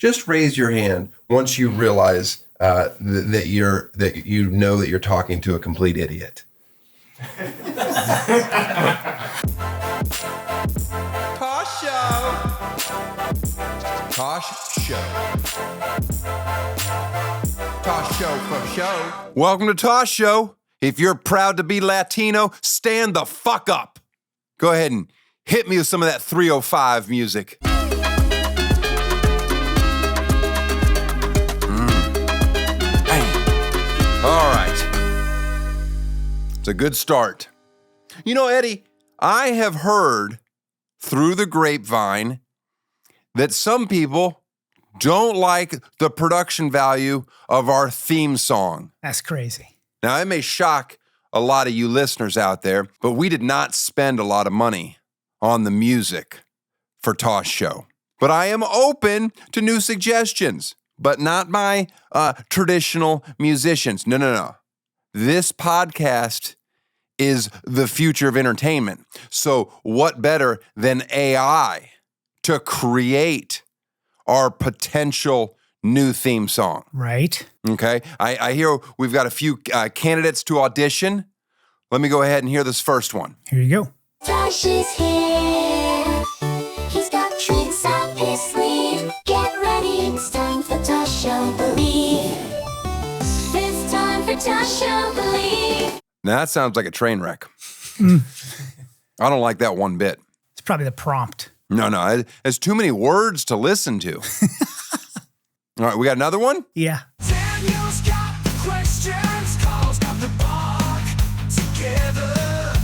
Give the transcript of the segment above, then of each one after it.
just raise your hand once you realize that you know that you're talking to a complete idiot. Tosh Show. Tosh Show. Tosh Show for show. Welcome to Tosh Show. If you're proud to be Latino, stand the fuck up. Go ahead and hit me with some of that 305 music. All right. It's a good start. You know, Eddie, I have heard through the grapevine that some people don't like the production value of our theme song. That's crazy. Now, it may shock a lot of you listeners out there, but we did not spend a lot of money on the music for Tosh Show. But I am open to new suggestions, but not by traditional musicians. No. This podcast is the future of entertainment. So what better than AI to create our potential new theme song? Right. Okay. I hear we've got a few candidates to audition. Let me go ahead and hear this first one. Here you go. Tosh is here. He's got tricks up his sleeve. Get ready, it's time for Tosh Show Believe. It's time for Tosh Show Believe. Now that sounds like a train wreck. I don't like that one bit. It's probably the prompt. No. There's too many words to listen to. All right, we got another one? Yeah. Daniel's got the questions, Carl's got the bark. Together,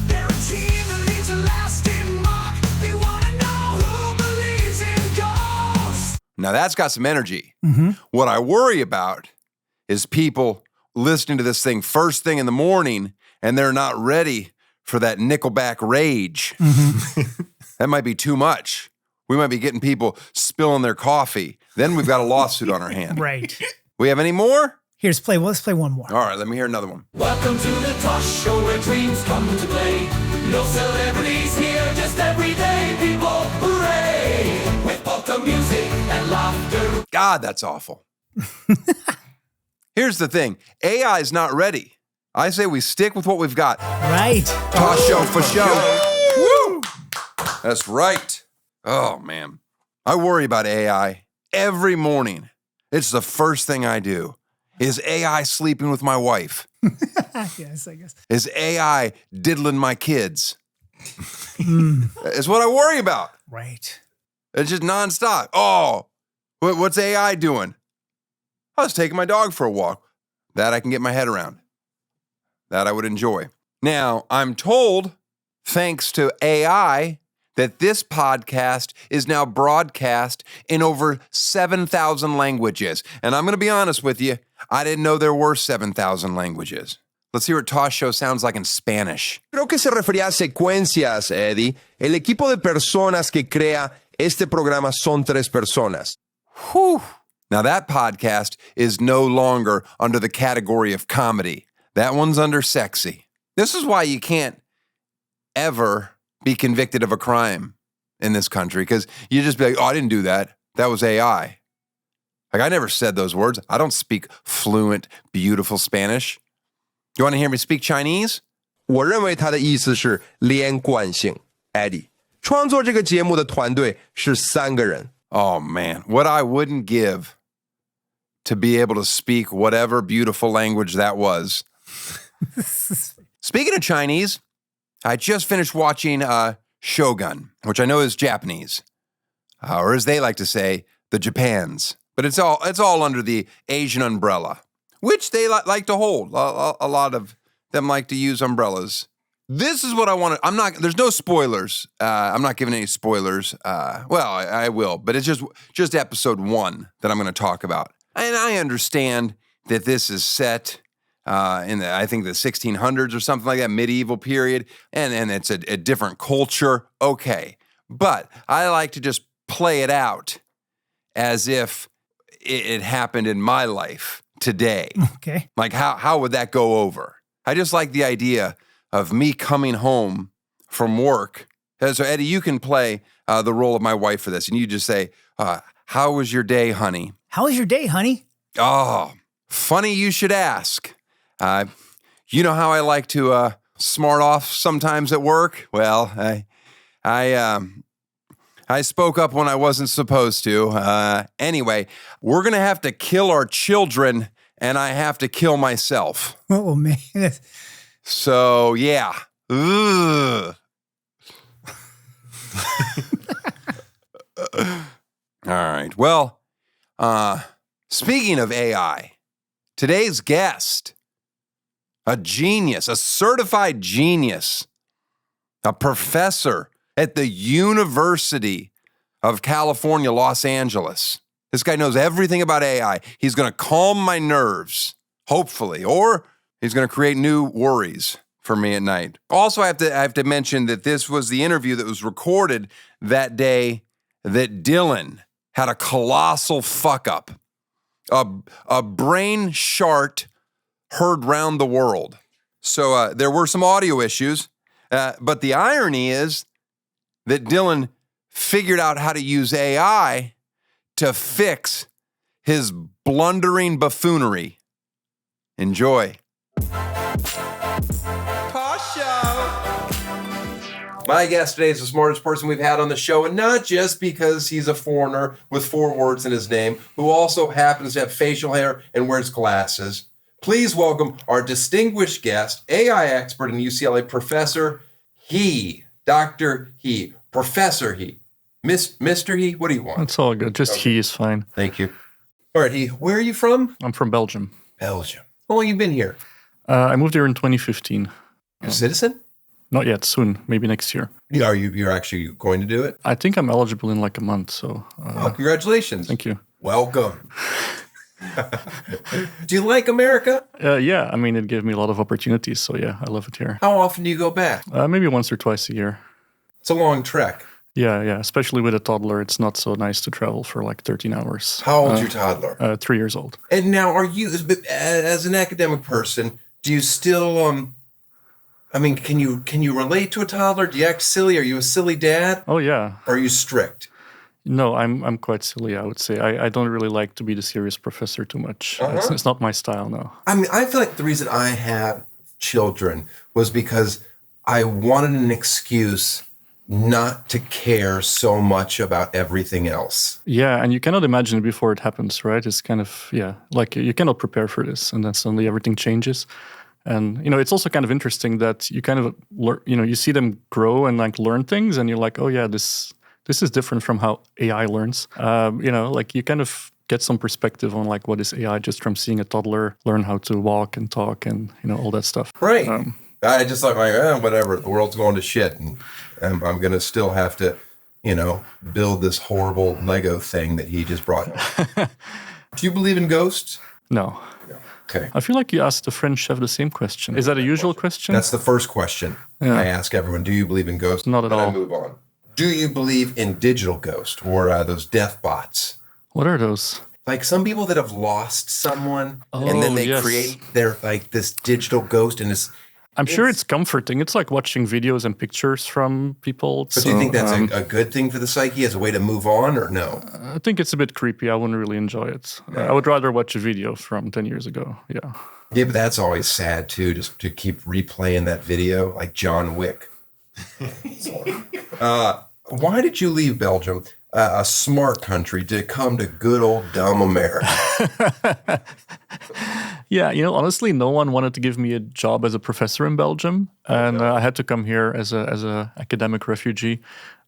they're a team that leaves a lasting mark. They want to know who believes in ghosts. Now that's got some energy. Mm-hmm. What I worry about is people listening to this thing first thing in the morning and they're not ready for that Nickelback rage. Mm-hmm. That might be too much. We might be getting people spilling their coffee. Then we've got a lawsuit on our hand. Right. We have any more? Let's play one more. All right, let me hear another one. Welcome to the Tosh Show where dreams come to play. No celebrities here, just everyday people. Hooray! With both the music and laughter. God, that's awful. Here's the thing. AI is not ready. I say we stick with what we've got. Right. Tosh Show for show. Woo! That's right. Oh, man. I worry about AI every morning. It's the first thing I do. Is AI sleeping with my wife? Yes, I guess. Is AI diddling my kids? It's what I worry about. Right. It's just nonstop. Oh, what's AI doing? I was taking my dog for a walk. That I can get my head around. That I would enjoy. Now, I'm told, thanks to AI, that this podcast is now broadcast in over 7,000 languages. And I'm going to be honest with you, I didn't know there were 7,000 languages. Let's hear what Tosh Show sounds like in Spanish. Creo que se refería a secuencias, Eddie. El equipo de personas que crea este programa son 3 personas. Whew. Now that podcast is no longer under the category of comedy. That one's under sexy. This is why you can't ever be convicted of a crime in this country, because you just be like, oh, I didn't do that. That was AI. Like, I never said those words. I don't speak fluent, beautiful Spanish. You want to hear me speak Chinese? 我认为他的意思是连贯性 ，Eddie。创作这个节目的团队是3个人。Oh, man. What I wouldn't give to be able to speak whatever beautiful language that was. Speaking of Chinese, I just finished watching Shogun, which I know is Japanese, or as they like to say, the Japans. But it's all under the Asian umbrella, which they like to hold. A lot of them like to use umbrellas. This is what I want to. There's no spoilers. I'm not giving any spoilers. Well, I will, but it's just episode 1 that I'm going to talk about. And I understand that this is set in I think the 1600s or something like that, medieval period, and it's a different culture. Okay, but I like to just play it out as if it happened in my life today. Okay. Like how would that go over? I just like the idea of me coming home from work. So Eddie, you can play the role of my wife for this, and you just say, How was your day, honey? How was your day, honey? Oh, funny you should ask. You know how I like to smart off sometimes at work? Well, I spoke up when I wasn't supposed to. Anyway, we're going to have to kill our children, and I have to kill myself. Oh, man. So, yeah. Ugh. All right. Well, speaking of AI, today's guest, a genius, a certified genius, a professor at the University of California, Los Angeles. This guy knows everything about AI. He's going to calm my nerves, hopefully, or he's going to create new worries for me at night. Also, I have to mention that this was the interview that was recorded that day that Dylan had a colossal fuck up. A brain shart heard round the world. So there were some audio issues, but the irony is that Dylan figured out how to use AI to fix his blundering buffoonery. Enjoy. Tosh Show. My guest today is the smartest person we've had on the show, and not just because he's a foreigner with 4 words in his name, who also happens to have facial hair and wears glasses. Please welcome our distinguished guest, AI expert and UCLA professor, Dr. He, Professor He, Mr. He, what do you want? It's all good. Just he is fine. Thank you. All right, He, where are you from? I'm from Belgium. Belgium. How long have you been here? I moved here in 2015. A citizen? Not yet. Soon. Maybe next year. You're actually going to do it? I think I'm eligible in like a month. So. Oh, congratulations. Thank you. Welcome. Do you like America? Yeah. I mean, it gave me a lot of opportunities. So yeah, I love it here. How often do you go back? Maybe once or twice a year. It's a long trek. Yeah. Especially with a toddler, it's not so nice to travel for like 13 hours. How old's your toddler? 3 years old. And now, are you, as an academic person, do you still, can you relate to a toddler? Do you act silly? Are you a silly dad? Oh yeah. Or are you strict? No, I'm quite silly, I would say. I don't really like to be the serious professor too much. It's not my style, no. I mean, I feel like the reason I had children was because I wanted an excuse not to care so much about everything else. Yeah, and you cannot imagine it before it happens, right? It's kind of, like you cannot prepare for this, and then suddenly everything changes. And, it's also kind of interesting that you kind of, you see them grow and like learn things, and you're like, oh yeah, this is different from how AI learns. Like you kind of get some perspective on like what is AI just from seeing a toddler learn how to walk and talk and, all that stuff. Right. I just thought whatever, the world's going to shit, and I'm going to still have to, build this horrible Lego thing that he just brought. Do you believe in ghosts? No. Okay. I feel like you asked the French chef the same question. Is that a usual question? That's the first question I ask everyone. Do you believe in ghosts? Not at all. I move on. Do you believe in digital ghosts or those death bots? What are those? Like some people that have lost someone and then they create their like this digital ghost, and I'm sure it's comforting. It's like watching videos and pictures from people. But do you think that's a good thing for the psyche as a way to move on, or no? I think it's a bit creepy. I wouldn't really enjoy it. I would rather watch a video from 10 years ago. Yeah. Yeah, but that's always sad too, just to keep replaying that video like John Wick. Why did you leave Belgium, a smart country, to come to good old dumb America? Yeah, honestly, no one wanted to give me a job as a professor in Belgium, and I had to come here as a academic refugee.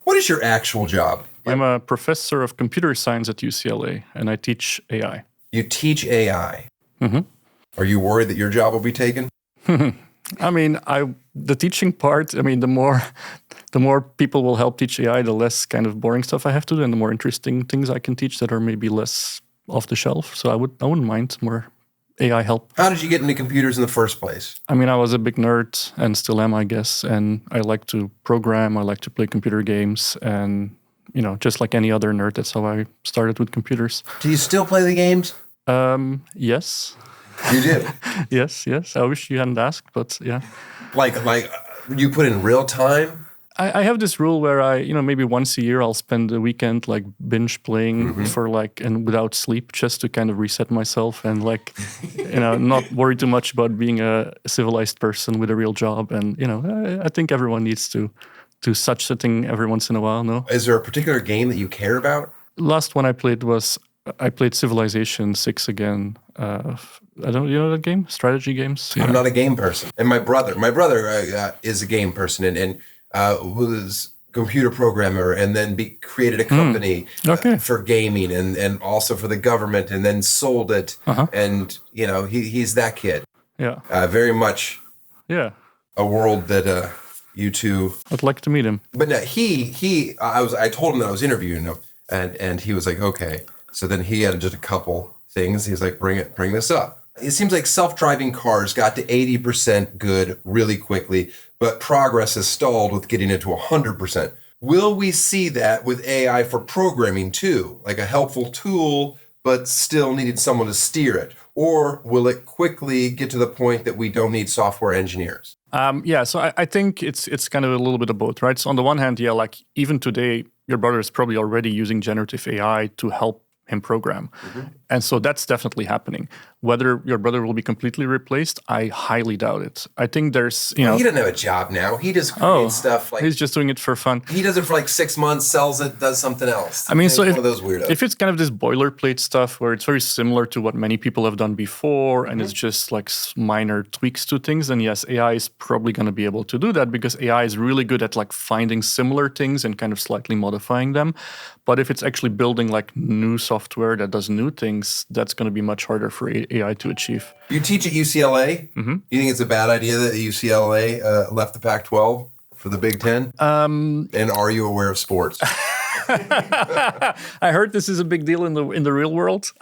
What is your actual job? I'm a professor of computer science at UCLA, and I teach AI. You teach AI. Mm-hmm. Are you worried that your job will be taken? I mean, the teaching part. I mean, the more people will help teach AI, the less kind of boring stuff I have to do, and the more interesting things I can teach that are maybe less off the shelf. So I wouldn't mind more AI help. How did you get into computers in the first place? I mean, I was a big nerd and still am, I guess. And I like to program. I like to play computer games. And, just like any other nerd, that's how I started with computers. Do you still play the games? Yes. You do? Yes. I wish you hadn't asked, but yeah. Like you put in real time? I have this rule where maybe once a year I'll spend a weekend like binge playing for like and without sleep just to kind of reset myself and like, not worry too much about being a civilized person with a real job. And, I think everyone needs to do such a thing every once in a while, no? Is there a particular game that you care about? Last one I played Civilization 6 again. I don't, that game? Strategy games? I'm not a game person. And my brother is a game person and was a computer programmer and then created a company for gaming and also for the government and then sold it. And, he's that kid. Yeah. Very much a world that you two... I'd like to meet him. But no, I told him that I was interviewing him and he was like, okay. So then he had just a couple things. He's like, bring this up. It seems like self-driving cars got to 80% good really quickly, but progress has stalled with getting it to 100%. Will we see that with AI for programming too? Like a helpful tool, but still needed someone to steer it? Or will it quickly get to the point that we don't need software engineers? So I think it's kind of a little bit of both, right? So on the one hand, like even today, your brother is probably already using generative AI to help him program. And so that's definitely happening. Whether your brother will be completely replaced, I highly doubt it. I think there's, He doesn't have a job now. He just creates stuff like... He's just doing it for fun. He does it for like 6 months, sells it, does something else. I mean, so one of those weirdos. If it's kind of this boilerplate stuff where it's very similar to what many people have done before and it's just like minor tweaks to things, then yes, AI is probably going to be able to do that because AI is really good at like finding similar things and kind of slightly modifying them. But if it's actually building like new software that does new things, that's going to be much harder for AI to achieve. You teach at UCLA. You think it's a bad idea that UCLA left the Pac-12 for the Big Ten? And are you aware of sports? I heard this is a big deal in the real world.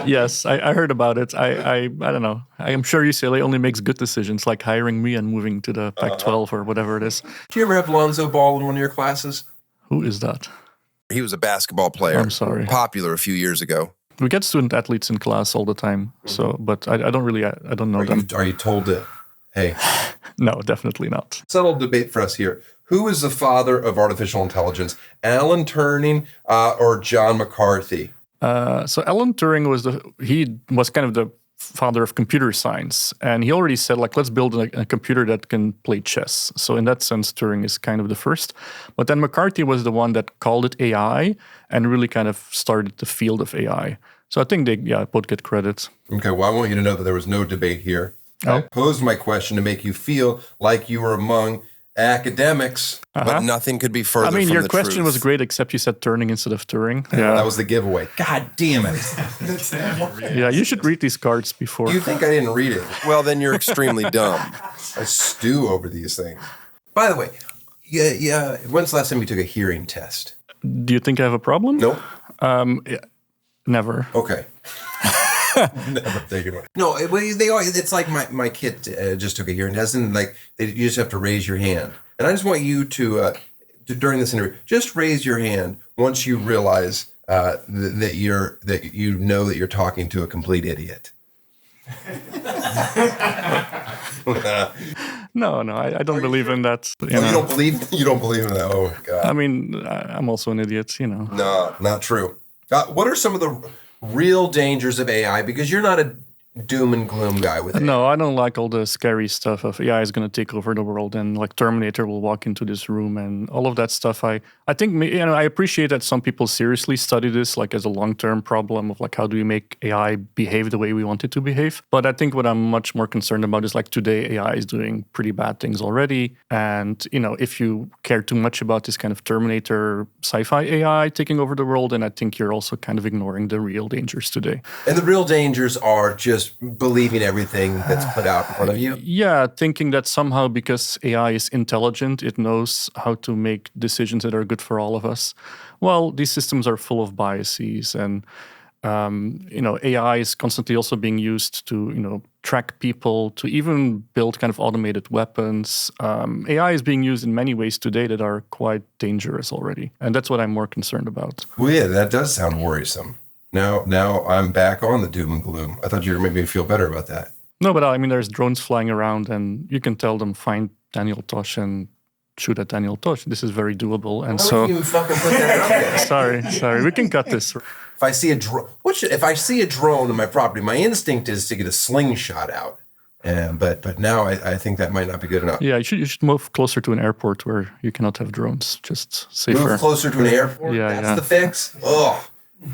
Yes, I heard about it. I don't know. I am sure UCLA only makes good decisions, like hiring me and moving to the Pac-12 or whatever it is. Do you ever have Lonzo Ball in one of your classes? Who is that? He was a basketball player. I'm sorry. Popular a few years ago. We get student athletes in class all the time. So, but I don't really, I don't know them. Are you told to, hey? No, definitely not. Settle debate for us here. Who is the father of artificial intelligence? Alan Turing or John McCarthy? So Alan Turing was kind of the father of computer science. And he already said, like, let's build a computer that can play chess. So in that sense, Turing is kind of the first. But then McCarthy was the one that called it AI and really kind of started the field of AI. So I think they both get credit. Okay, well, I want you to know that there was no debate here. I posed my question to make you feel like you were among academics. But nothing could be further from the truth. Your question was great, except you said Turing instead of Turing. Yeah. That was the giveaway. God damn it. Yeah, you should read these cards before. You think I didn't read it? Well, then you're extremely dumb. I stew over these things. By the way, when's the last time you took a hearing test? Do you think I have a problem? Nope. Never. Okay. Never taken one. No, it's like my kid just took a hearing test, and like you just have to raise your hand. And I just want you to during this interview, just raise your hand once you realize that you're talking to a complete idiot. No, I don't believe in that. You don't believe in that? Oh God. I mean, I'm also an idiot, No, not true. What are some of the real dangers of AI? Because you're not a doom and gloom guy with it. No, I don't like all the scary stuff of AI is going to take over the world and like Terminator will walk into this room and all of that stuff. I think, I appreciate that some people seriously study this like as a long-term problem of like how do we make AI behave the way we want it to behave. But I think what I'm much more concerned about is like today AI is doing pretty bad things already. And, if you care too much about this kind of Terminator sci-fi AI taking over the world, then I think you're also kind of ignoring the real dangers today. And the real dangers are just believing everything that's put out in front of you? Yeah, thinking that somehow because AI is intelligent, it knows how to make decisions that are good for all of us. Well, these systems are full of biases and, AI is constantly also being used to, track people, to even build kind of automated weapons. AI is being used in many ways today that are quite dangerous already. And that's what I'm more concerned about. Well, yeah, that does sound worrisome. Now I'm back on the doom and gloom. I thought you were making me feel better about that. No, but I mean, there's drones flying around and you can tell them find Daniel Tosh and shoot at Daniel Tosh. This is very doable. And Why so, would you fucking put that out there? sorry, we can cut this. If I see a drone, if I see a drone in my property, my instinct is to get a slingshot out. But now I think that might not be good enough. Yeah, you should move closer to an airport where you cannot have drones. Just safer. Move closer to an airport. Yeah, That's the fix. Oh,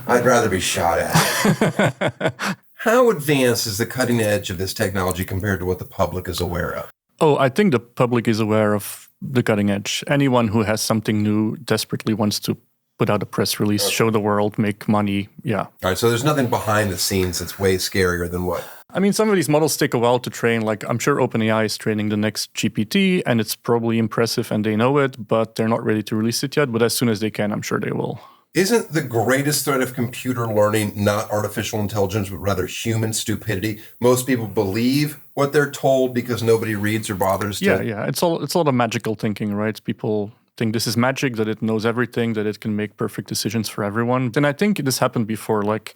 I'd rather be shot at. How advanced is the cutting edge of this technology compared to what the public is aware of? Oh, I think the public is aware of the cutting edge. Anyone who has something new desperately wants to put out a press release, show the world, make money. Yeah. All right, so there's nothing behind the scenes that's way scarier than what? I mean, some of these models take a while to train. Like, I'm sure OpenAI is training the next GPT, and it's probably impressive and they know it, but they're not ready to release it yet. But as soon as they can, I'm sure they will. Isn't the greatest threat of computer learning not artificial intelligence, but rather human stupidity? Most people believe what they're told because nobody reads or bothers to. Yeah. It's a lot of magical thinking, right? People think this is magic, that it knows everything, that it can make perfect decisions for everyone. And I think this happened before, like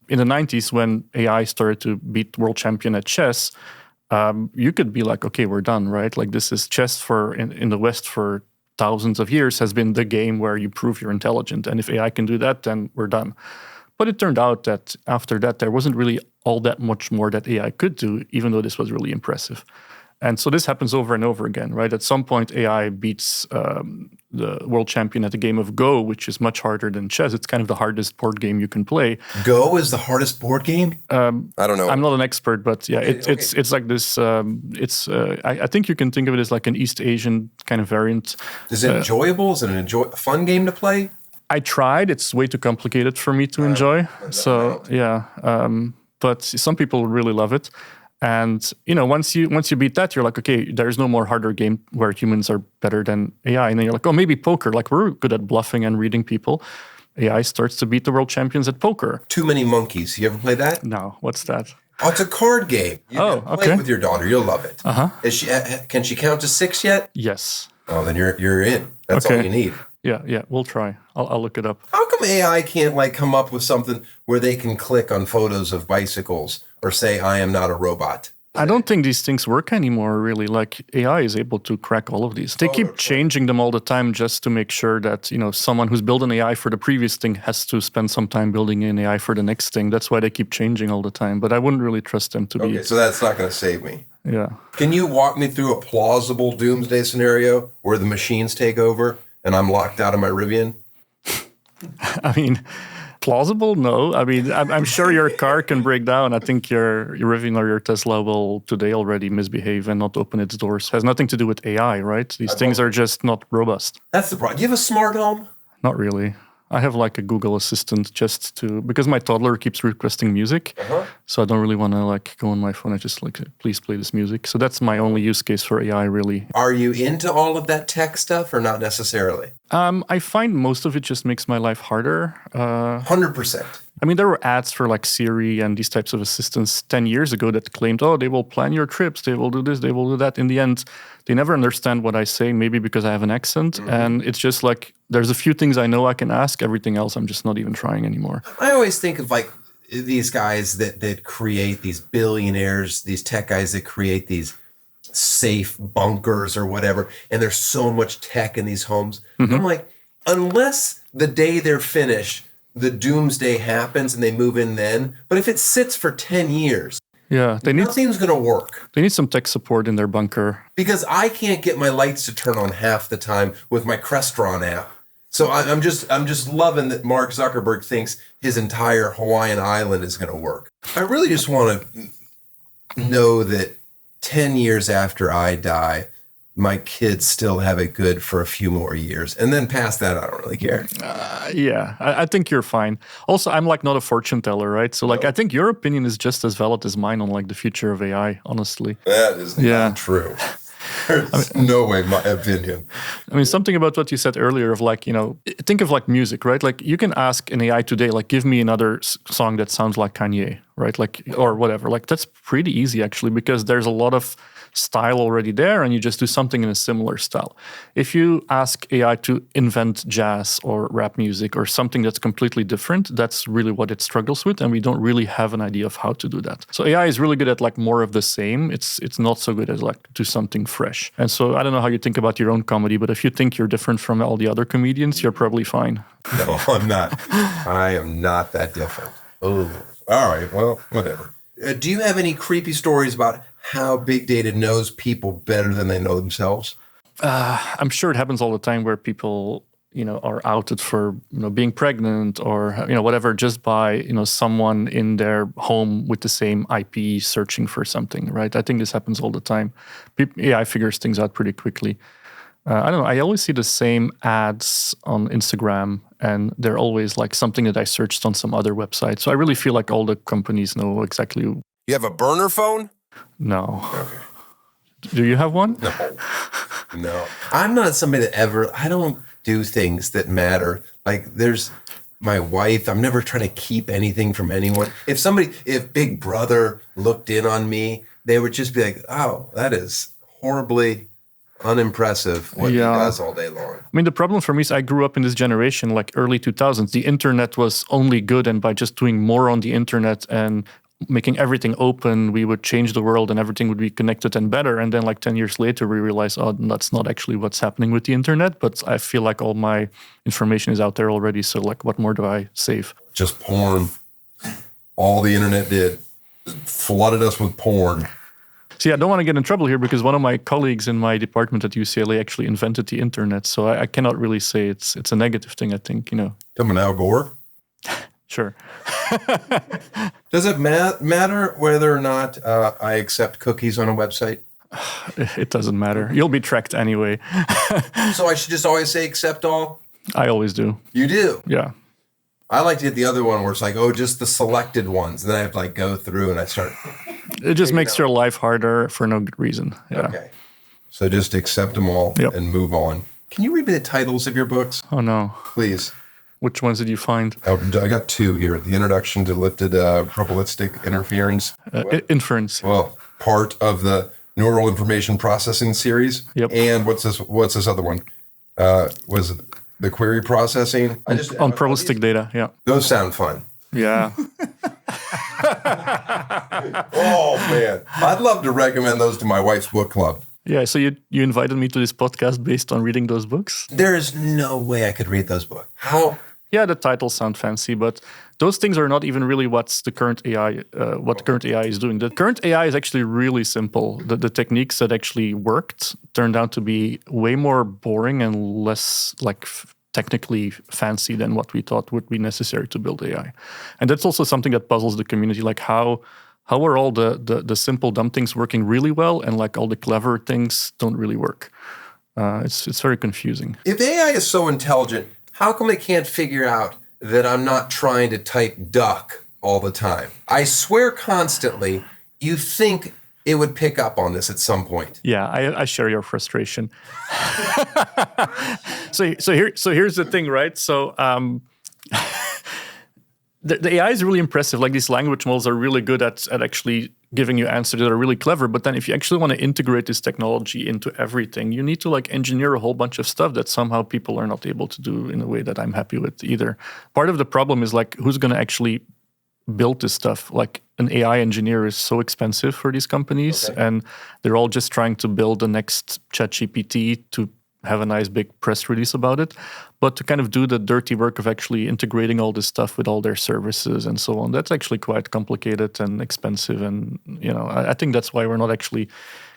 in the 90s when AI started to beat world champion at chess. You could be like, okay, we're done, right? Like this is chess in the West for thousands of years has been the game where you prove you're intelligent. And if AI can do that, then we're done. But it turned out that after that, there wasn't really all that much more that AI could do, even though this was really impressive. And so this happens over and over again, right? At some point, AI beats the world champion at the game of Go, which is much harder than chess. It's kind of the hardest board game you can play. Go is the hardest board game? I don't know. I'm not an expert, but yeah, it's like this. I think you can think of it as like an East Asian kind of variant. Is it enjoyable? Is it a fun game to play? I tried. It's way too complicated for me to enjoy. So yeah, but some people really love it. And once you beat that, you're like, okay, there's no more harder game where humans are better than AI. And then you're like, oh, maybe poker. Like we're good at bluffing and reading people. AI starts to beat the world champions at poker. Too Many Monkeys. You ever play that? No, what's that? Oh, it's a card game. You can play okay. it with your daughter. You'll love it. Can she count to 6 yet? Yes. Oh, then you're in. That's all you need. Yeah, we'll try. I'll look it up. How come AI can't come up with something where they can click on photos of bicycles or say, I am not a robot? I don't think these things work anymore, really. Like AI is able to crack all of these. They keep changing them all the time just to make sure that, someone who's built an AI for the previous thing has to spend some time building an AI for the next thing. That's why they keep changing all the time. But I wouldn't really trust them to be. Okay, so that's not going to save me. Yeah. Can you walk me through a plausible doomsday scenario where the machines take over and I'm locked out of my Rivian? I mean, plausible? No. I mean, I'm sure your car can break down. I think your Rivian or your Tesla will today already misbehave and not open its doors. It has nothing to do with AI, right? These things are just not robust. That's the problem. Do you have a smart home? Not really. I have like a Google Assistant because my toddler keeps requesting music. So I don't really want to go on my phone. I just please play this music. So that's my only use case for AI, really. Are you into all of that tech stuff or not necessarily? I find most of it just makes my life harder. 100%. I mean, there were ads for Siri and these types of assistants 10 years ago that claimed, oh, they will plan your trips, they will do this, they will do that. In the end, they never understand what I say, maybe because I have an accent. And it's just there's a few things I know I can ask. Everything else, I'm just not even trying anymore. I always think of these guys that create these billionaires, these tech guys that create these safe bunkers or whatever. And there's so much tech in these homes. I'm like, unless the day they're finished, the doomsday happens and they move in then. But if it sits for 10 years, nothing's going to work. They need some tech support in their bunker. Because I can't get my lights to turn on half the time with my Crestron app. So I'm just loving that Mark Zuckerberg thinks his entire Hawaiian island is going to work. I really just want to know that 10 years after I die, my kids still have it good for a few more years. And then past that, I don't really care. Yeah, I think you're fine. Also, I'm not a fortune teller, right? So I think your opinion is just as valid as mine on the future of AI, honestly. That is not true. There's no way my opinion. I mean, something about what you said earlier of think of music, right? You can ask an AI today, give me another song that sounds like Kanye, right? Like, or whatever. Like, that's pretty easy actually, because there's a lot of style already there, and you just do something in a similar style. If you ask AI to invent jazz or rap music or something that's completely different, that's really what it struggles with, and we don't really have an idea of how to do that. So AI is really good at like more of the same. It's not so good at like do something fresh. And so I don't know how you think about your own comedy, but if you think you're different from all the other comedians, you're probably fine. No, I'm not. I am not that different. Oh, all right. Well, whatever. Do you have any creepy stories about how big data knows people better than they know themselves? I'm sure it happens all the time where people, are outed for, being pregnant or, whatever, just by, someone in their home with the same IP searching for something, right? I think this happens all the time. AI figures things out pretty quickly. I don't know. I always see the same ads on Instagram, and they're always like something that I searched on some other website. So I really feel like all the companies know exactly. You have a burner phone? No. Do you have one? No. I'm not somebody that I don't do things that matter. Like there's my wife, I'm never trying to keep anything from anyone. If Big Brother looked in on me, they would just be like, oh, that is horribly unimpressive what he does all day long. I mean, the problem for me is I grew up in this generation, like early 2000s. The internet was only good, and by just doing more on the internet and making everything open, we would change the world and everything would be connected and better. And then like 10 years later, we realized, oh, that's not actually what's happening with the internet. But I feel like all my information is out there already. So like, what more do I save? Just porn. All the internet did flooded us with porn. See, I don't want to get in trouble here because one of my colleagues in my department at UCLA actually invented the internet. So I cannot really say it's a negative thing, I think, Coming Al Gore? Sure. Does it matter whether or not I accept cookies on a website? It doesn't matter. You'll be tracked anyway. So I should just always say accept all? I always do. You do? Yeah. I like to get the other one where it's like, oh, just the selected ones. Then I have to like go through and I start. It just makes your life harder for no good reason. Yeah. Okay. So just accept them all and move on. Can you read me the titles of your books? Oh, no. Please. Which ones did you find? I got two here. The Introduction to Lifted Probabilistic Interference. Inference. Well, part of the Neural Information Processing series. Yep. And what's this other one? Was it the Query Processing? On probabilistic data, yeah. Those sound fun. Yeah. Oh, man. I'd love to recommend those to my wife's book club. Yeah, so you invited me to this podcast based on reading those books? There is no way I could read those books. How? Yeah, the titles sound fancy, but those things are not even really what the current AI is doing. The current AI is actually really simple. The techniques that actually worked turned out to be way more boring and less like technically fancy than what we thought would be necessary to build AI. And that's also something that puzzles the community, like how are all the simple dumb things working really well and like all the clever things don't really work. It's very confusing. If AI is so intelligent, how come they can't figure out that I'm not trying to type duck all the time? I swear constantly, you think it would pick up on this at some point. Yeah, I share your frustration. So here's the thing, right? So the AI is really impressive. Like these language models are really good at actually giving you answers that are really clever. But then if you actually want to integrate this technology into everything, you need to like engineer a whole bunch of stuff that somehow people are not able to do in a way that I'm happy with either. Part of the problem is like who's going to actually build this stuff? Like an AI engineer is so expensive for these companies, and they're all just trying to build the next ChatGPT to have a nice big press release about it. But to kind of do the dirty work of actually integrating all this stuff with all their services and so on, that's actually quite complicated and expensive. And, I think that's why we're not actually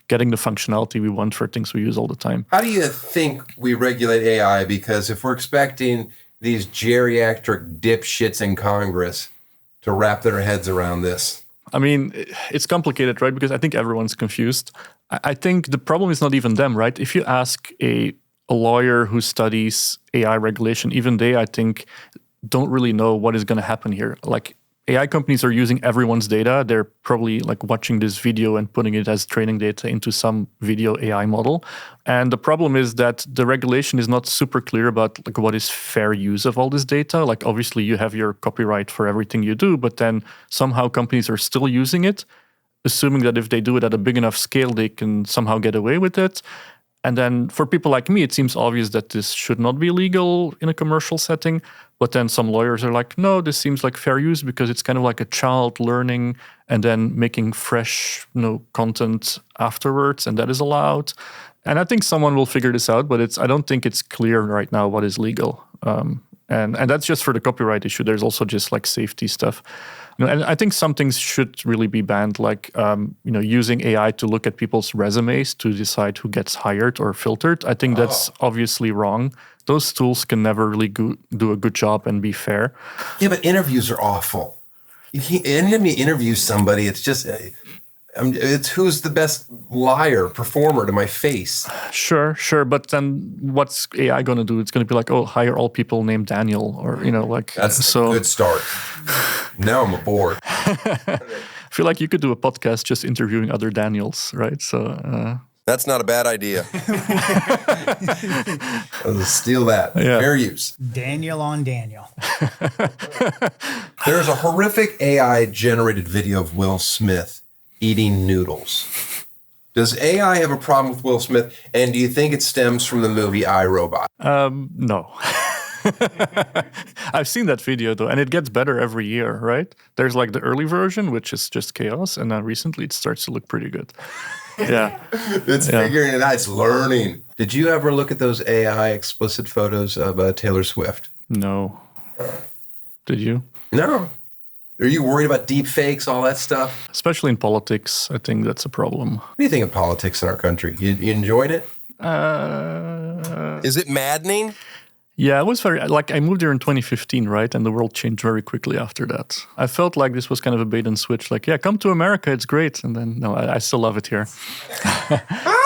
getting the functionality we want for things we use all the time. How do you think we regulate AI? Because if we're expecting these geriatric dipshits in Congress to wrap their heads around this. I mean, it's complicated, right? Because I think everyone's confused. I think the problem is not even them, right? If you ask a lawyer who studies AI regulation, even they, I think, don't really know what is going to happen here. Like, AI companies are using everyone's data. They're probably like watching this video and putting it as training data into some video AI model. And the problem is that the regulation is not super clear about like what is fair use of all this data. Like obviously you have your copyright for everything you do, but then somehow companies are still using it, assuming that if they do it at a big enough scale, they can somehow get away with it. And then for people like me, it seems obvious that this should not be legal in a commercial setting. But then some lawyers are like, no, this seems like fair use because it's kind of like a child learning and then making fresh, content afterwards, and that is allowed. And I think someone will figure this out, but I don't think it's clear right now what is legal. And that's just for the copyright issue. There's also just like safety stuff. And I think some things should really be banned, like using AI to look at people's resumes to decide who gets hired or filtered. I think that's obviously wrong. Those tools can never really do a good job and be fair. Yeah, but interviews are awful. Anytime you interview somebody, it's just it's who's the best liar performer to my face. Sure. But then what's AI going to do? It's going to be like, oh, hire all people named Daniel, or like That's a good start. Now I'm aboard. I feel like you could do a podcast just interviewing other Daniels, right? So That's not a bad idea. I'll steal that. Yeah. Fair use. Daniel on Daniel. There's a horrific AI-generated video of Will Smith eating noodles. Does AI have a problem with Will Smith? And do you think it stems from the movie I, Robot? No. I've seen that video though, and it gets better every year, right? There's like the early version, which is just chaos, and then recently it starts to look pretty good. Yeah. It's figuring it out. It's learning. Did you ever look at those AI explicit photos of Taylor Swift? No. Did you? No. Are you worried about deep fakes, all that stuff? Especially in politics, I think that's a problem. What do you think of politics in our country? You enjoyed it? Is it maddening? Yeah, it was I moved here in 2015, right? And the world changed very quickly after that. I felt like this was kind of a bait and switch. Like, yeah, come to America, it's great. And then, no, I still love it here.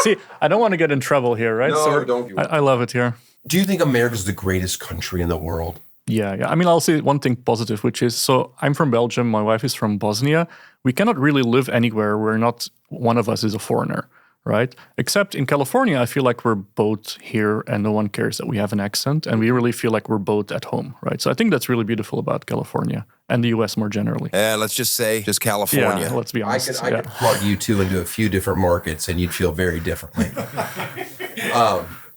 See, I don't want to get in trouble here, right? No, don't. I love it here. Do you think America's the greatest country in the world? Yeah. I mean, I'll say one thing positive, which is, so I'm from Belgium. My wife is from Bosnia. We cannot really live anywhere where not one of us is a foreigner, right? Except in California, I feel like we're both here and no one cares that we have an accent. And we really feel like we're both at home, right? So I think that's really beautiful about California and the US more generally. Let's just say just California. Yeah, let's be honest. I could plug you two into a few different markets and you'd feel very differently.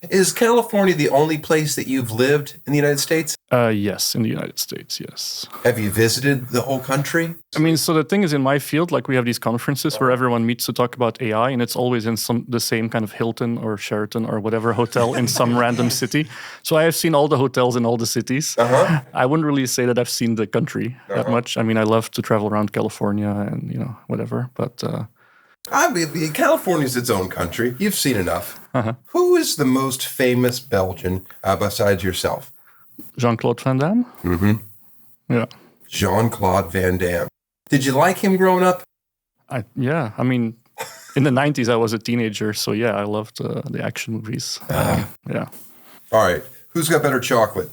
Is California the only place that you've lived in the United States? Yes, in the United States, yes. Have you visited the whole country? I mean, so the thing is, in my field, like we have these conferences where everyone meets to talk about AI, and it's always in the same kind of Hilton or Sheraton or whatever hotel in some random city. So I have seen all the hotels in all the cities. I wouldn't really say that I've seen the country that much. I mean, I love to travel around California and, whatever, but... I mean, California's its own country. You've seen enough. Who is the most famous Belgian besides yourself? Jean-Claude Van Damme? Mm-hmm. Yeah. Jean-Claude Van Damme. Did you like him growing up? Yeah. I mean, in the 90s, I was a teenager. So, yeah, I loved the action movies. Yeah. All right. Who's got better chocolate?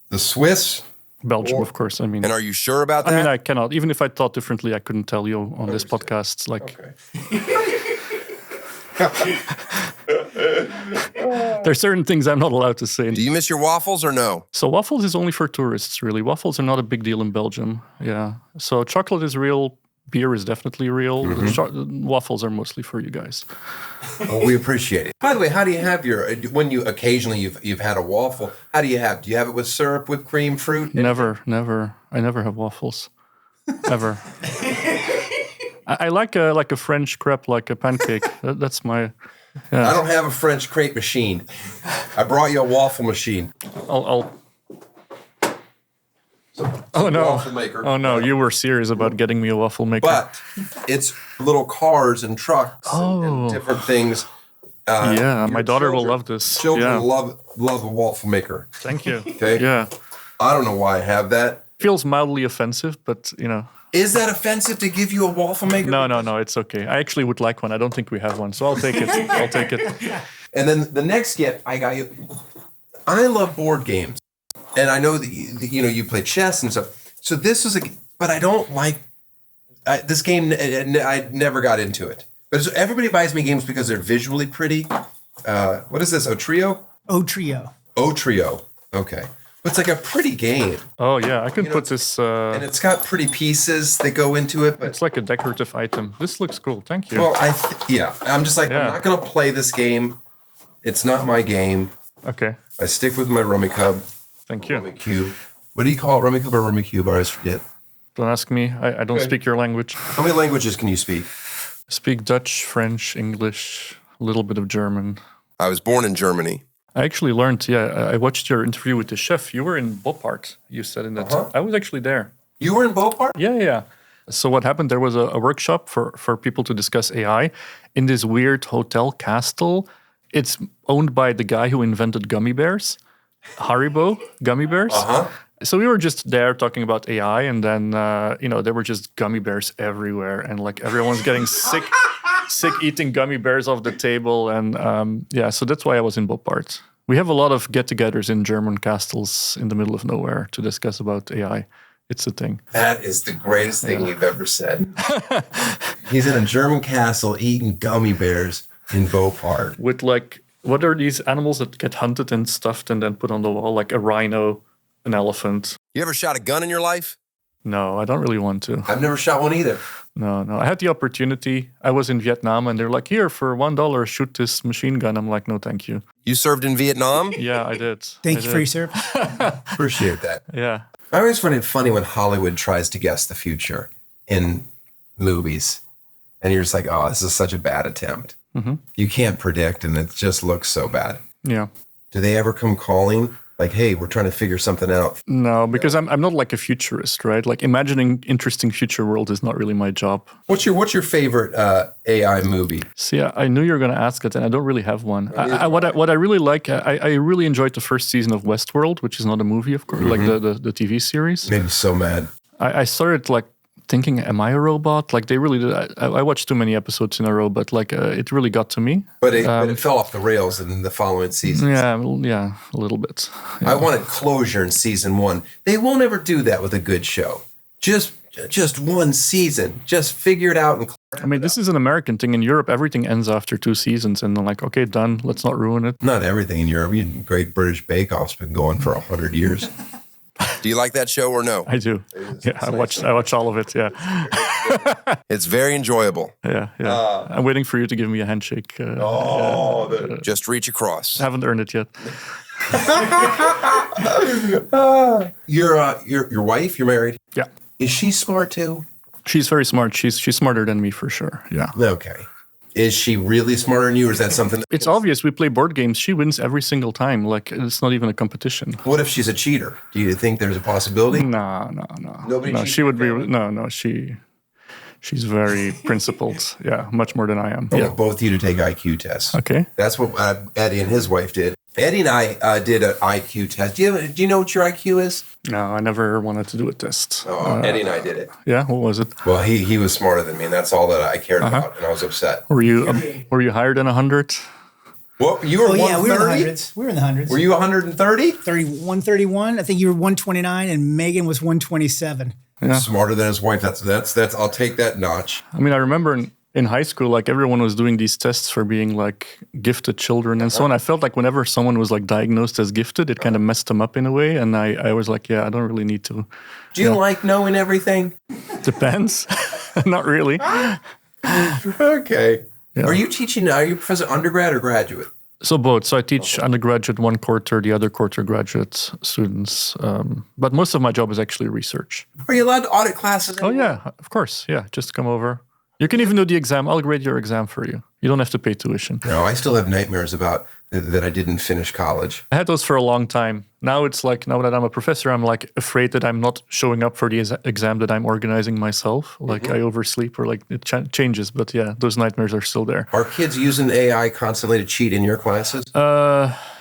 The Swiss? Belgium, of course. I mean, And are you sure about that? I mean, I cannot. Even if I thought differently, I couldn't tell you on this podcast. Like, there's certain things I'm not allowed to say. Do you miss your waffles or no? So waffles is only for tourists, really. Waffles are not a big deal in Belgium. Yeah. So chocolate is real. Beer is definitely real. Waffles are mostly for you guys. Well, we appreciate it. By the way, how do you have when you occasionally you've had a waffle, how do you have it with syrup, whipped cream, fruit? Never. I never have waffles. Ever. I like a French crepe, like a pancake. That's my... Yeah. I don't have a French crepe machine. I brought you a waffle machine. I'll Oh no! Waffle maker. Oh no! You were serious about getting me a waffle maker. But it's little cars and trucks and different things. Yeah, my daughter will love this. Children love a waffle maker. Thank you. Okay. Yeah. I don't know why I have that. Feels mildly offensive, but Is that offensive to give you a waffle maker? No, it's okay. I actually would like one. I don't think we have one, so I'll take it. And then the next gift I got you. I love board games. And I know that you play chess and stuff. So this is but I don't like this game. I never got into it. But everybody buys me games because they're visually pretty. What is this? Otrio? Trio. Otrio. Okay. But it's like a pretty game. Oh yeah, I can put this. And it's got pretty pieces that go into it. But It's like a decorative item. This looks cool. Thank you. well, I'm just like, Yeah. I'm not going to play this game. It's not my game. Okay. I stick with my Rummy Cub. Thank Rummy you. Cube. What do you call it? Rummy Cub or Rummy Cube? I always forget. Don't ask me. I don't speak your language. How many languages can you speak? I speak Dutch, French, English, a little bit of German. I was born in Germany. I actually learned. Yeah, I watched your interview with the chef. You were in Boppard. You said in that. I was actually there. You were in Beaupart? Yeah. So what happened? There was a workshop for people to discuss AI in this weird hotel castle. It's owned by the guy who invented gummy bears, Haribo gummy bears. So we were just there talking about AI, and then there were just gummy bears everywhere, and like everyone's getting sick eating gummy bears off the table, and so that's why I was in Boppard. We have a lot of get-togethers in German castles in the middle of nowhere to discuss about AI. It's a thing. That is the greatest thing you've ever said. He's in a German castle eating gummy bears in Beaupart. With like, what are these animals that get hunted and stuffed and then put on the wall? Like a rhino, an elephant. You ever shot a gun in your life? No, I don't really want to. I've never shot one either. No. I had the opportunity. I was in Vietnam and they're like, here, for $1, shoot this machine gun. I'm like, no, thank you. You served in Vietnam? Yeah, I did. Thank I you for your did. service. Appreciate that. Yeah. I always find it funny when Hollywood tries to guess the future in movies. And you're just like, oh, this is such a bad attempt. You can't predict, and it just looks so bad. Yeah. Do they ever come calling? Like, hey, we're trying to figure something out. No, because I'm not like a futurist, right? Like imagining interesting future world is not really my job. What's your favorite AI movie? See, I knew you were going to ask it, and I don't really have one. What I really like, I really enjoyed the first season of Westworld, which is not a movie, of course, like the TV series. Made me so mad. I started like thinking, am I a robot? Like they really did. I watched too many episodes in a row, but like it really got to me. But it fell off the rails in the following season. Yeah, a little bit. I wanted closure in season 1. They won't ever do that with a good show. Just one season. Just figure it out. And I mean, this is an American thing. In Europe, everything ends after 2 seasons, and they're like, okay, done. Let's not ruin it. not everything in Europe. Great British Bake Off's been going for 100 years. Do you like that show or no? I do. Yeah, I watch all of it. Yeah, It's very enjoyable. yeah. I'm waiting for you to give me a handshake. Just reach across. I haven't earned it yet. Your wife, you're married. Yeah, Is she smart too? she's very smart. She's smarter than me for sure. Yeah. Okay. Is she really smarter than you, or is that something? It's obvious. We play board games. She wins every single time. Like it's not even a competition. What if she's a cheater? Do you think there's a possibility? No. Nobody No, cheats she would be. your family? She's very principled. Yeah, much more than I am. I Yeah. want both of you to take IQ tests. Okay. That's what Eddie and his wife did. Eddie and I did an IQ test. Do you know what your IQ is? No, I never wanted to do a test. Eddie and I did it. Yeah. What was it? Well, he was smarter than me, and that's all that I cared about, and I was upset. Were you higher than 100? What, you were Oh, yeah, we were in the 130? hundreds. We were in the hundreds. Were you 130? 131. I think you were 129, and Megan was 127. Smarter than his wife. That's. I'll take that notch. I mean, I remember in high school, like everyone was doing these tests for being like gifted children and so on. I felt like whenever someone was like diagnosed as gifted, it kind of messed them up in a way. And I was like, yeah, I don't really need to. Do you like knowing everything? Depends. Not really. Okay. Yeah. Are you professor undergrad or graduate? So both. So I teach undergraduate one quarter, the other quarter graduate students. But most of my job is actually research. Are you allowed to audit classes? Oh yeah, of course. Yeah, just come over. You can even do the exam. I'll grade your exam for you. You don't have to pay tuition. No, I still have nightmares about that I didn't finish college. I had those for a long time. Now it's like, now that I'm a professor, I'm like afraid that I'm not showing up for the exam that I'm organizing myself. Like I oversleep or like it changes. But yeah, those nightmares are still there. Are kids using AI constantly to cheat in your classes?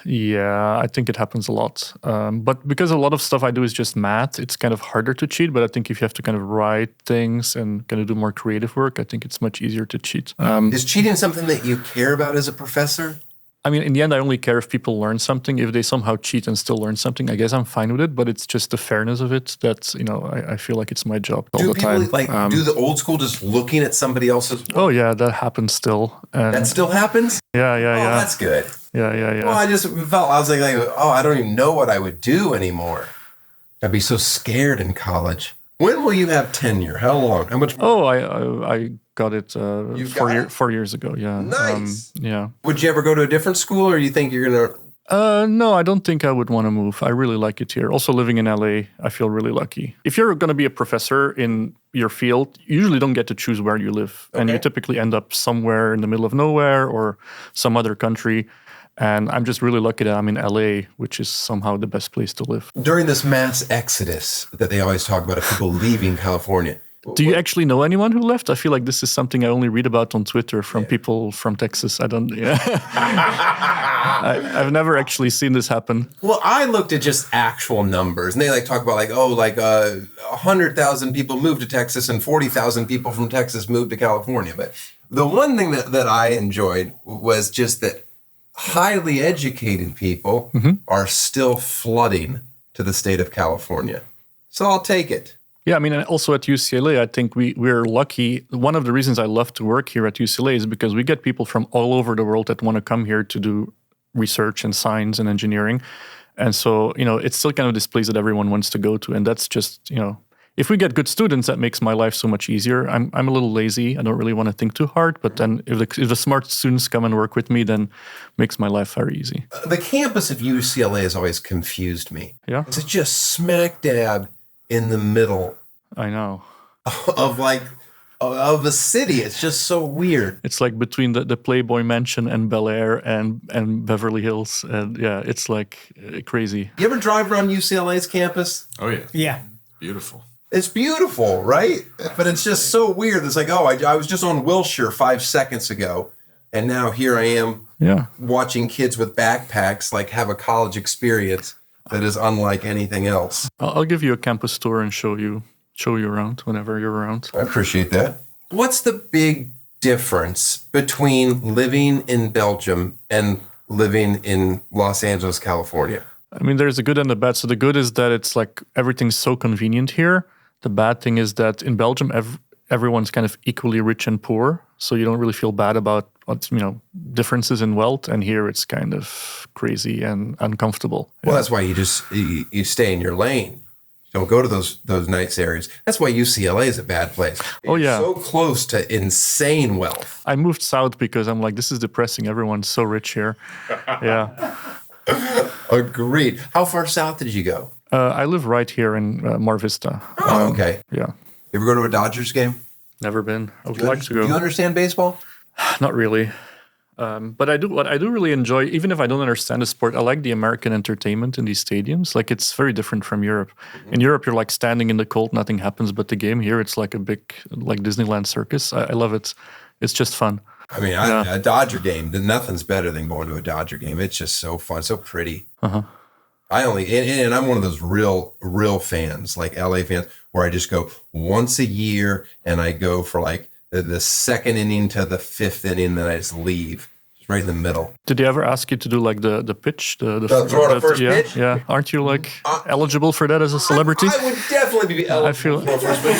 Yeah, I think it happens a lot. But because a lot of stuff I do is just math, it's kind of harder to cheat. But I think if you have to kind of write things and kind of do more creative work, I think it's much easier to cheat. Is cheating something that you care about as a professor? I mean, in the end, I only care if people learn something. If they somehow cheat and still learn something, I guess I'm fine with it. But it's just the fairness of it that, I feel like it's my job all Do the people time. do the old school just looking at somebody else's? Oh yeah, that happens still. And That still happens? yeah. Oh, that's good. Yeah. Well, I was like, I don't even know what I would do anymore. I'd be so scared in college. When will you have tenure? How long? How much? Oh, I got it got it? 4 years ago. Yeah. Nice. Yeah. Would you ever go to a different school, or you think you're gonna? No, I don't think I would want to move. I really like it here. Also, living in LA, I feel really lucky. If you're going to be a professor in your field, you usually don't get to choose where you live. And you typically end up somewhere in the middle of nowhere or some other country. And I'm just really lucky that I'm in LA, which is somehow the best place to live. During this mass exodus that they always talk about of people leaving California. Do you actually know anyone who left? I feel like this is something I only read about on Twitter from people from Texas. I don't. Yeah. I've never actually seen this happen. Well, I looked at just actual numbers, and they talk about 100,000 people moved to Texas and 40,000 people from Texas moved to California. But the one thing that I enjoyed was just that highly educated people are still flooding to the state of California. So I'll take it. Yeah, I mean, and also at UCLA, I think we're lucky. One of the reasons I love to work here at UCLA is because we get people from all over the world that want to come here to do research and science and engineering. And so, it's still kind of this place that everyone wants to go to. And that's just, if we get good students, that makes my life so much easier. I'm a little lazy. I don't really want to think too hard. But then if the smart students come and work with me, then makes my life very easy. The campus of UCLA has always confused me. Yeah? It's just smack dab in the middle I know. of a city. It's just so weird. It's like between the Playboy Mansion and Bel Air and Beverly Hills. And yeah, it's like crazy. You ever drive around UCLA's campus? Oh, yeah. Yeah. Beautiful. It's beautiful, right? But it's just so weird. It's like, I was just on Wilshire 5 seconds ago, and now here I am watching kids with backpacks have a college experience that is unlike anything else. I'll give you a campus tour and show you around whenever you're around. I appreciate that. What's the big difference between living in Belgium and living in Los Angeles, California? I mean, there's a good and a bad. So the good is that it's like everything's so convenient here. The bad thing is that in Belgium, everyone's kind of equally rich and poor. So you don't really feel bad about differences in wealth. And here it's kind of crazy and uncomfortable. Well, that's why you stay in your lane. Don't go to those nice areas. That's why UCLA is a bad place. Yeah. So close to insane wealth. I moved south because I'm like, this is depressing. Everyone's so rich here. Yeah. Agreed. How far south did you go? I live right here in Mar Vista. Oh, okay. Yeah. You ever go to a Dodgers game? Never been. I would like to go. Do you understand baseball? Not really. But I do. What I do really enjoy, even if I don't understand the sport, I like the American entertainment in these stadiums. Like, it's very different from Europe. In Europe, you're like standing in the cold, nothing happens but the game. Here, it's like a big, like Disneyland circus. I love it. It's just fun. I mean, a Dodger game, nothing's better than going to a Dodger game. It's just so fun, so pretty. Uh-huh. And I'm one of those real fans, like LA fans, where I just go once a year and I go for like the second inning to the fifth inning, then I just leave. Just right in the middle. Did they ever ask you to do like the pitch? Throw the first pitch? Yeah. Aren't you like eligible for that as a celebrity? I would definitely be eligible feel- for a first pitch.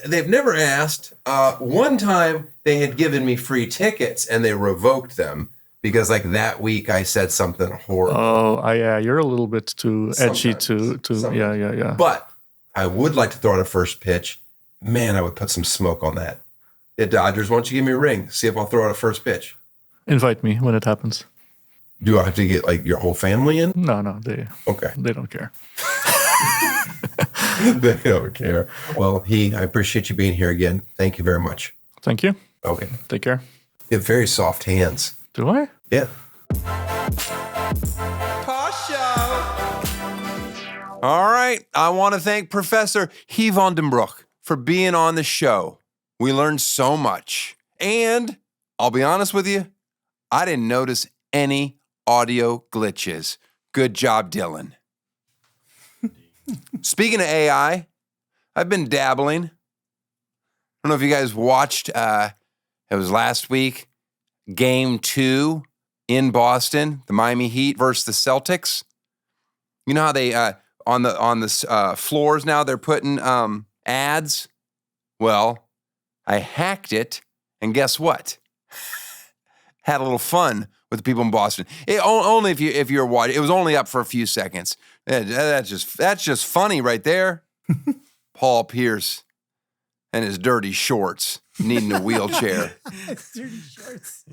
They've never asked. One time they had given me free tickets and they revoked them because like that week I said something horrible. Oh, yeah. You're a little bit too edgy to Sometimes. yeah. But I would like to throw out a first pitch. Man, I would put some smoke on that. The Dodgers, why don't you give me a ring? See if I'll throw out a first pitch. Invite me when it happens. Do I have to get like your whole family in? No, they don't care. They don't care. Well, I appreciate you being here again. Thank you very much. Thank you. Okay. Take care. You have very soft hands. Do I? Yeah. Tosh Show. All right. I want to thank Professor Guy van den Broek for being on the show. We learned so much. And I'll be honest with you, I didn't notice any audio glitches. Good job, Dylan. Speaking of AI, I've been dabbling. I don't know if you guys watched, it was last week, Game 2 in Boston, the Miami Heat versus the Celtics. You know how they on the floors now they're putting ads. Well, I hacked it, and guess what? Had a little fun with the people in Boston. Only if you're watching. It was only up for a few seconds. That's just funny right there. Paul Pierce and his dirty shorts needing a wheelchair. Dirty shorts.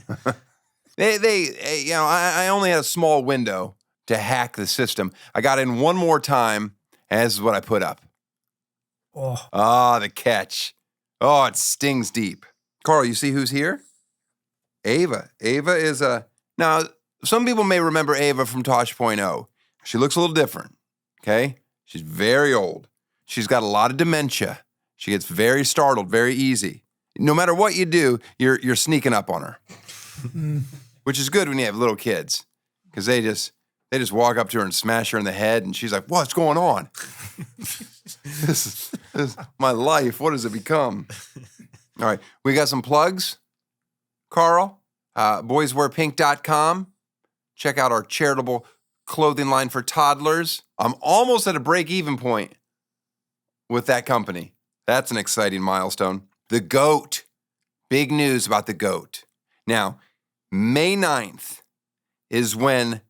I only had a small window to hack the system. I got in one more time, and this is what I put up. Oh, the catch. Oh, it stings deep. Carl, you see who's here? Ava. Ava is now, some people may remember Ava from Tosh.0. She looks a little different, okay? She's very old. She's got a lot of dementia. She gets very startled very easy. No matter what you do, you're sneaking up on her, which is good when you have little kids because they just walk up to her and smash her in the head, and she's like, "What's going on? This is my life. What has it become?" All right, we got some plugs. Carl, boyswearpink.com. Check out our charitable clothing line for toddlers. I'm almost at a break-even point with that company. That's an exciting milestone. The GOAT. Big news about the GOAT. Now, May 9th is when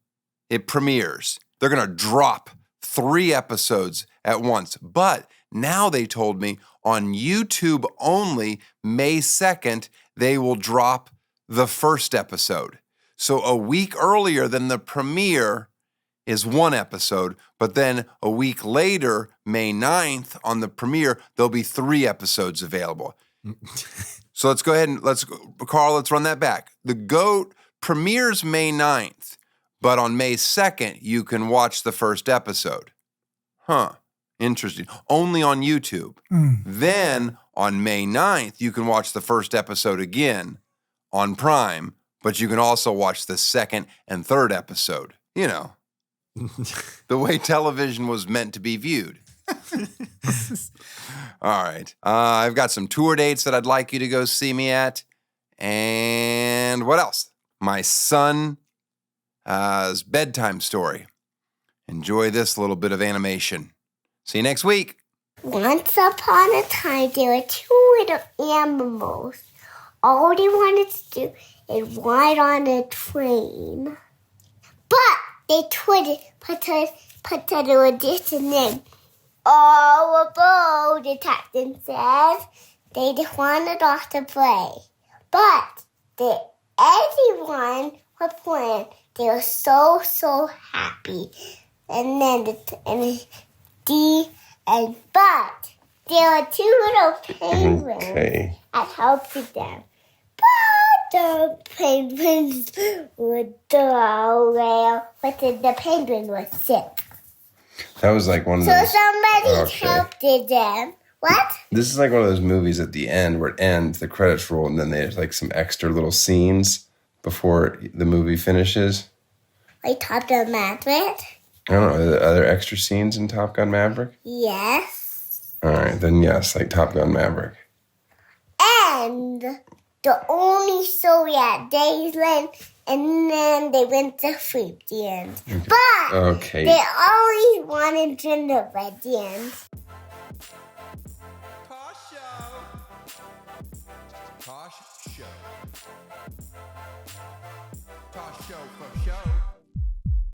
it premieres. They're going to drop 3 episodes at once. But now they told me on YouTube only, May 2nd, they will drop the first episode. So a week earlier than the premiere is 1 episode, but then a week later, May 9th, on the premiere, there'll be 3 episodes available. So let's go ahead and Carl, let's run that back. The GOAT premieres May 9th, but on May 2nd, you can watch the first episode. Huh, interesting. Only on YouTube. Then on May 9th, you can watch the first episode again on Prime, but you can also watch the 2nd and 3rd episode. You know, the way television was meant to be viewed. All right. I've got some tour dates that I'd like you to go see me at. And what else? My son's bedtime story. Enjoy this little bit of animation. See you next week. Once upon a time, there were 2 little animals. All they wanted to do is ride on a train. But they put it with this and then all aboard, the captain said. They just wanted off to play. But everyone was playing. They were so happy. And then but there were 2 little penguins that helped them. But the penguins would throw away, but the penguin was sick. That was like one of those. So somebody helped them. What? This is like one of those movies at the end where it ends, the credits roll, and then there's like some extra little scenes before the movie finishes. Like Top Gun Maverick? I don't know. Are there extra scenes in Top Gun Maverick? Yes. All right, then yes, like Top Gun Maverick. And the only story at Daysland, and then they went to sleep at the end. But they always wanted dinner at the end. Tosh Show. Tosh Show. Tosh Show for show.